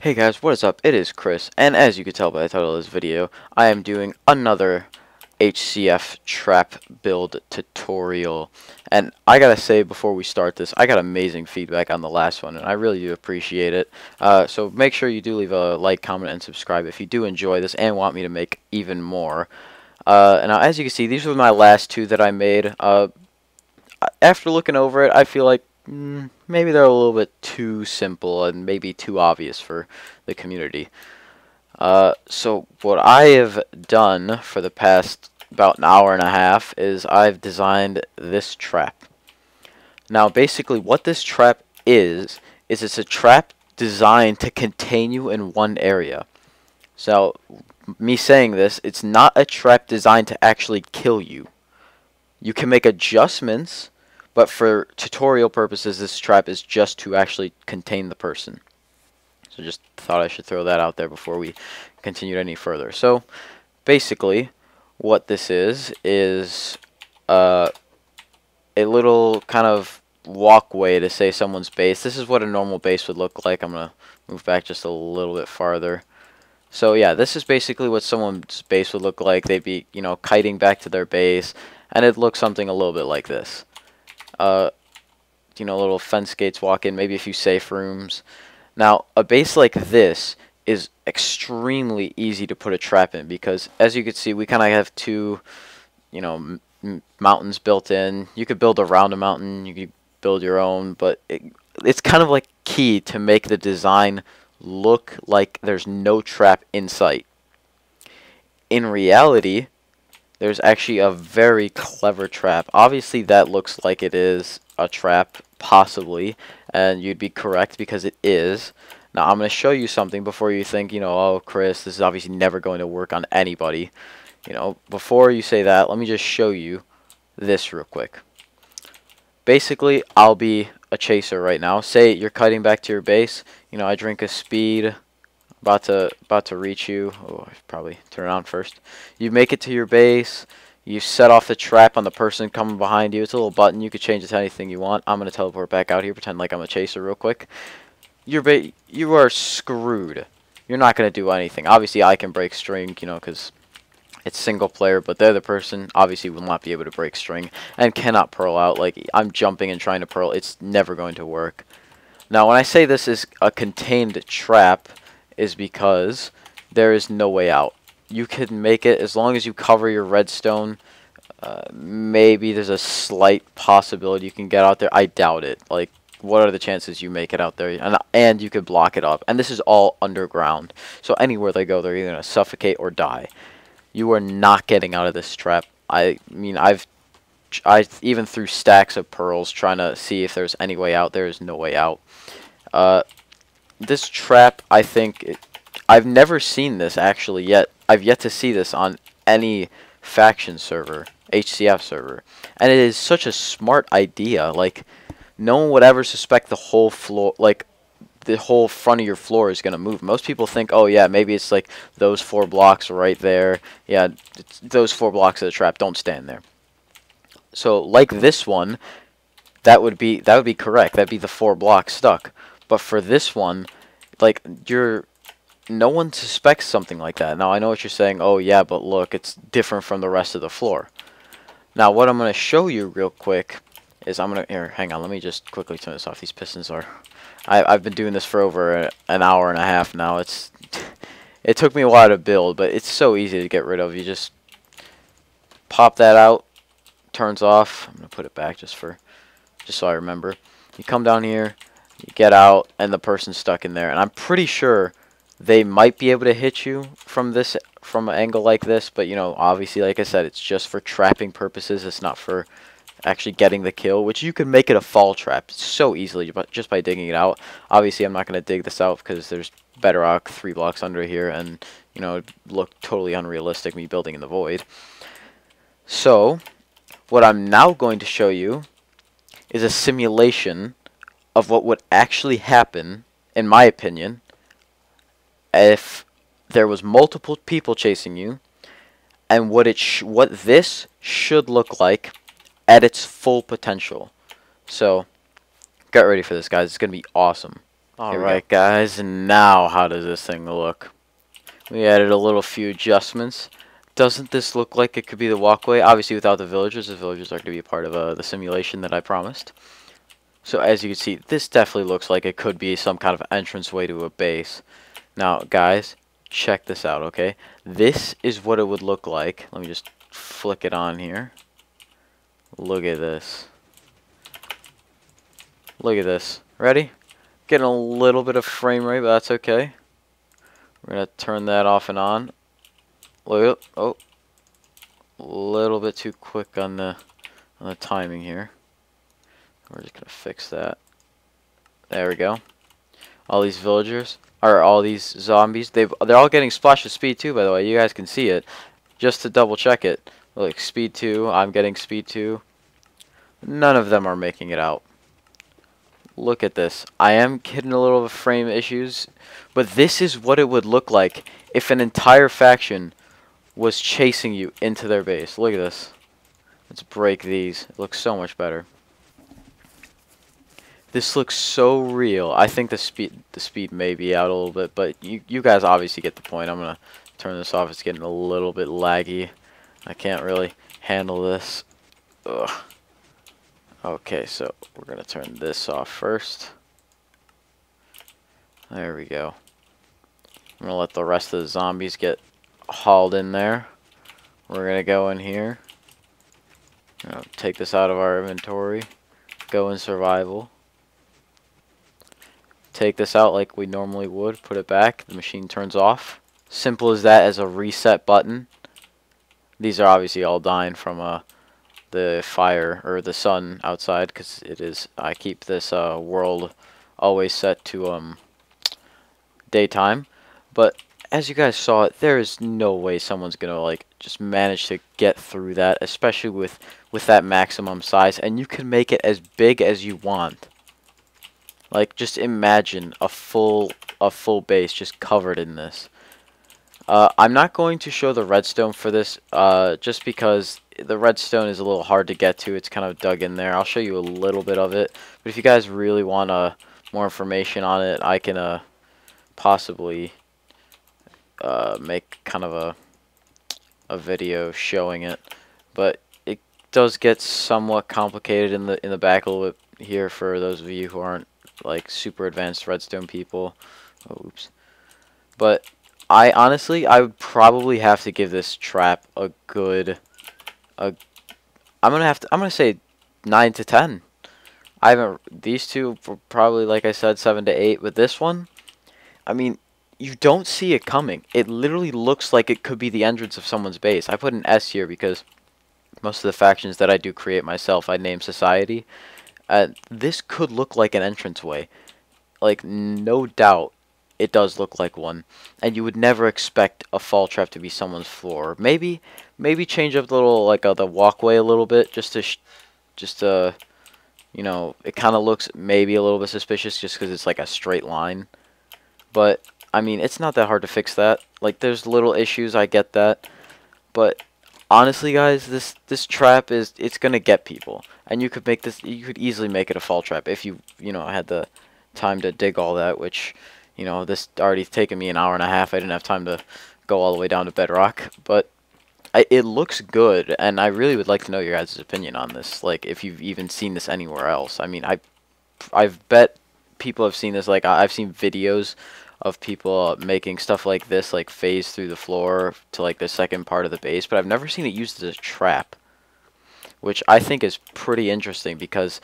Hey guys, what is up? It is Chris, and as you can tell by the title of this video, I am doing another HCF trap build tutorial. And I gotta say, before we start this, I got amazing feedback on the last one, and I really do appreciate it. So make sure you do leave a like, comment, and subscribe if you do enjoy this and want me to make even more. And now, as you can see, these were my last two that I made. After looking over it, I feel like maybe they're a little bit too simple and maybe too obvious for the community. So what I have done for the past about an hour and a half is I've designed this trap. Now basically what this trap is it's a trap designed to contain you in one area. So me saying this, it's not a trap designed to actually kill you. You can make adjustments, but for tutorial purposes, this trap is just to actually contain the person. So just thought I should throw that out there before we continued any further. So basically, what this is a little kind of walkway to say someone's base. This is what a normal base would look like. I'm going to move back just a little bit farther. So yeah, this is basically what someone's base would look like. They'd be, kiting back to their base, and it'd look something a little bit like this. Little fence gates walk in, maybe a few safe rooms. Now, a base like this is extremely easy to put a trap in because, as you can see, we kind of have two, mountains built in. You could build around a mountain, you could build your own, but it's kind of like key to make the design look like there's no trap in sight. In reality, there's actually a very clever trap. Obviously, that looks like it is a trap, possibly, and you'd be correct because it is. Now, I'm going to show you something before you think, oh, Chris, this is obviously never going to work on anybody. Before you say that, let me just show you this real quick. Basically, I'll be a chaser right now. Say you're kiting back to your base. I drink a speed. About to reach you. Oh, I should probably turn it on first. You make it to your base. You set off the trap on the person coming behind you. It's a little button. You could change it to anything you want. I'm going to teleport back out here. Pretend like I'm a chaser real quick. You are screwed. You're not going to do anything. Obviously, I can break string, because it's single player. But the other person obviously will not be able to break string and cannot pearl out. Like, I'm jumping and trying to pearl. It's never going to work. Now, when I say this is a contained trap, is because there is no way out. You can make it as long as you cover your redstone. Maybe there's a slight possibility you can get out there. I doubt it. Like, what are the chances you make it out there? And you could block it up. And this is all underground. So anywhere they go, they're either going to suffocate or die. You are not getting out of this trap. I mean, I even threw stacks of pearls trying to see if there's any way out. There is no way out. This trap, I think, I've never seen this actually yet. I've yet to see this on any faction server, HCF server. And it is such a smart idea. Like, no one would ever suspect the whole floor, like, the whole front of your floor is going to move. Most people think, oh yeah, maybe it's like those 4 blocks right there. Yeah, those 4 blocks of the trap, don't stand there. So, like this one, that would be correct. That'd be the 4 blocks stuck. But for this one, like, no one suspects something like that. Now, I know what you're saying. Oh, yeah, but look, it's different from the rest of the floor. Now, what I'm going to show you real quick is here, hang on. Let me just quickly turn this off. These pistons are... I've been doing this for over an hour and a half now. It took me a while to build, but it's so easy to get rid of. You just pop that out, turns off. I'm going to put it back just so I remember. You come down here. You get out, and the person's stuck in there. And I'm pretty sure they might be able to hit you from an angle like this. But, obviously, like I said, it's just for trapping purposes. It's not for actually getting the kill, which you can make it a fall trap so easily just by digging it out. Obviously, I'm not going to dig this out because there's bedrock 3 blocks under here. And, it'd look totally unrealistic me building in the void. So, what I'm now going to show you is a simulation of what would actually happen, in my opinion, if there was multiple people chasing you, and what this should look like at its full potential. So, get ready for this, guys. It's going to be awesome. Alright guys, and now how does this thing look? We added a little few adjustments. Doesn't this look like it could be the walkway? Obviously without the villagers are going to be a part of the simulation that I promised. So as you can see, this definitely looks like it could be some kind of entranceway to a base. Now guys, check this out, okay? This is what it would look like. Let me just flick it on here. Look at this. Look at this. Ready? Getting a little bit of frame rate, but that's okay. We're going to turn that off and on. Look at, oh, a little bit too quick on the timing here. We're just going to fix that. There we go. All these villagers, or all these zombies, they're all getting splash of speed too, by the way. You guys can see it. Just to double check it. Look, speed 2, I'm getting speed 2. None of them are making it out. Look at this. I am getting a little frame issues, but this is what it would look like if an entire faction was chasing you into their base. Look at this. Let's break these. It looks so much better. This looks so real. I think the speed may be out a little bit, but you guys obviously get the point. I'm gonna turn this off. It's getting a little bit laggy. I can't really handle this. Ugh. Okay, so we're going to turn this off first. There we go. I'm going to let the rest of the zombies get hauled in there. We're going to go in here. Take this out of our inventory. Go in survival. Take this out like we normally would. Put it back. The machine turns off. Simple as that, as a reset button. These are obviously all dying from the fire or the sun outside, because it is. I keep this world always set to daytime, but as you guys saw, there is no way someone's gonna like just manage to get through that, especially with that maximum size. And you can make it as big as you want. Like, just imagine a full base just covered in this. I'm not going to show the redstone for this, just because the redstone is a little hard to get to. It's kind of dug in there. I'll show you a little bit of it, but if you guys really want more information on it, I can possibly make kind of a video showing it. But it does get somewhat complicated in the back a little bit here for those of you who aren't like super advanced redstone people. Oh, oops. But I would probably have to give this trap a good, I'm gonna say 9 to 10. These two were probably, like I said, 7 to 8. With this one, I mean, you don't see it coming. It literally looks like it could be the entrance of someone's base. I put an S here because most of the factions that I do create myself, I name Society. This could look like an entranceway. Like, no doubt, it does look like one. And you would never expect a fall trap to be someone's floor. Maybe change up the little, like, the walkway a little bit, just to, you know, it kind of looks maybe a little bit suspicious just because it's like a straight line. But I mean, it's not that hard to fix that. Like, there's little issues, I get that, but honestly, guys, this trap it's gonna get people, and you could easily make it a fall trap if you had the time to dig all that, which, this already taken me an hour and a half. I didn't have time to go all the way down to bedrock, but it looks good, and I really would like to know your guys' opinion on this. Like, if you've even seen this anywhere else. I mean, I've bet people have seen this. Like, I've seen videos of people making stuff like this, like phase through the floor to like the second part of the base, but I've never seen it used as a trap, which I think is pretty interesting because,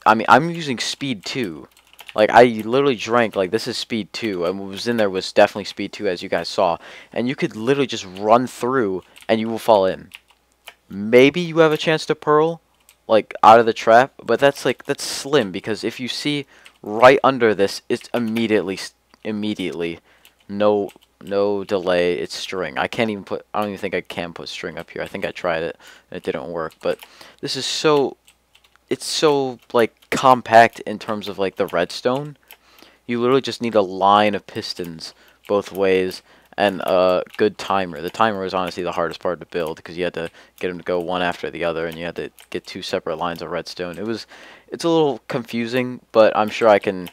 I mean, I'm using speed 2. Like, I literally drank, like, this is speed 2, and what was in there was definitely speed 2, as you guys saw, and you could literally just run through and you will fall in. Maybe you have a chance to pearl, like, out of the trap, but that's slim, because if you see right under this, it's immediately no delay, it's string. I don't even think I can put string up here. I think I tried it and it didn't work, but this is it's so like compact in terms of like the redstone. You literally just need a line of pistons both ways and a good timer. The timer is honestly the hardest part to build because you had to get them to go one after the other, and you had to get 2 separate lines of redstone. It's a little confusing, but I'm sure I can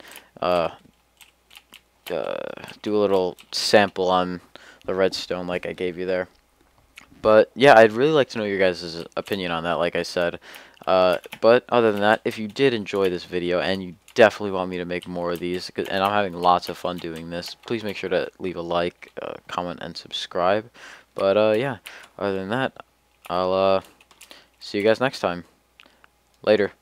do a little sample on the redstone like I gave you there. But yeah, I'd really like to know your guys' opinion on that, like I said. But other than that, if you did enjoy this video and you definitely want me to make more of these, and I'm having lots of fun doing this, please make sure to leave a like, comment, and subscribe. But yeah, other than that, I'll see you guys next time. Later.